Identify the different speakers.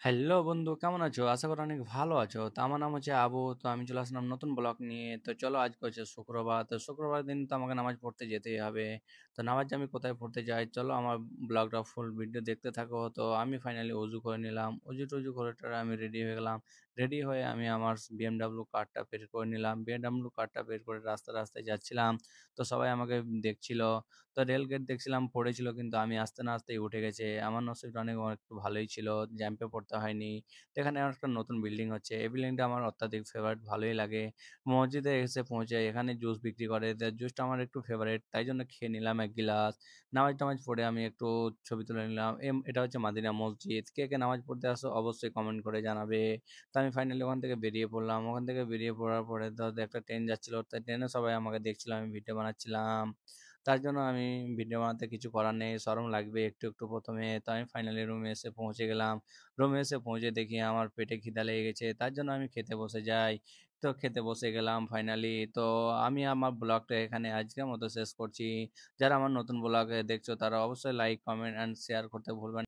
Speaker 1: Hello বন্ধু, কেমন আছো? আশা করি অনেক ভালো আছো। তো আমার নাম হচ্ছে আবু। তো আমি চলে আসলাম নতুন ব্লগ নিয়ে। তো চলো, আজকে হচ্ছে শুক্রবার। তো শুক্রবার দিন তো আমাকে নামাজ পড়তে যেতেই হবে। তো নামাজ আমি কোথায় পড়তে যাই, চলো আমার ব্লগটা ফুল ভিডিও দেখতে থাকো। তো আমি ফাইনালি অজু করে নিলাম, অজু টজু করে টরে আমি রেডি হয়ে গেলাম। রেডি হয়ে আমি আমার বিএমডাব্লিউ কার্ডটা বের করে নিলাম, বিএমডাব্লিউ কার্ডটা বের করে রাস্তায় রাস্তায় যাচ্ছিলাম। তো সবাই আমাকে দেখছিল। তো রেল গেট দেখছিলাম পড়েছিল, কিন্তু আমি আস্তে না আস্তেই উঠে গেছে। আমার নসিবটা অনেক অনেক একটু ভালোই ছিল, জ্যাম্পে পড়তে হয়নি। তো এখানে আমার একটা নতুন বিল্ডিং হচ্ছে, এই বিল্ডিংটা আমার অত্যাধিক ফেভারিট, ভালোই লাগে। মসজিদে এসে পৌঁছে এখানে জুস বিক্রি করে, জুসটা আমার একটু ফেভারিট, তাই জন্য খেয়ে নিলাম এক গিলাস। নামাজ টামাজ পড়ে আমি একটু ছবি তুলে নিলাম। এটা হচ্ছে মাদিনা মসজিদ। কে কে নামাজ পড়তে আসো অবশ্যই কমেন্ট করে জানাবে। তো আমি ফাইনালি ওখান থেকে বেরিয়ে পড়লাম। ওখান থেকে বেরিয়ে পড়ার পরে তো একটা ট্রেন যাচ্ছিল, তাই ট্রেনে সবাই আমাকে দেখছিল, আমি ভিডিও বানাচ্ছিলাম। তার জন্য আমি ভিডিও বানাতে কিছু করার নেই, শরম লাগবে একটু একটু প্রথমে। তো আমি ফাইনালি রুমে এসে পৌঁছে গেলাম। রুমে এসে পৌঁছে দেখি আমার পেটে খিদা লেগে গেছে, তার জন্য আমি খেতে বসে যাই। তো খেতে বসে গেলাম ফাইনালি। তো আমি আমার ব্লগটা এখানে আজকের মতো শেষ করছি। যারা আমার নতুন ব্লগে দেখছো তারা অবশ্যই লাইক, কমেন্ট অ্যান্ড শেয়ার করতে ভুলবেন না।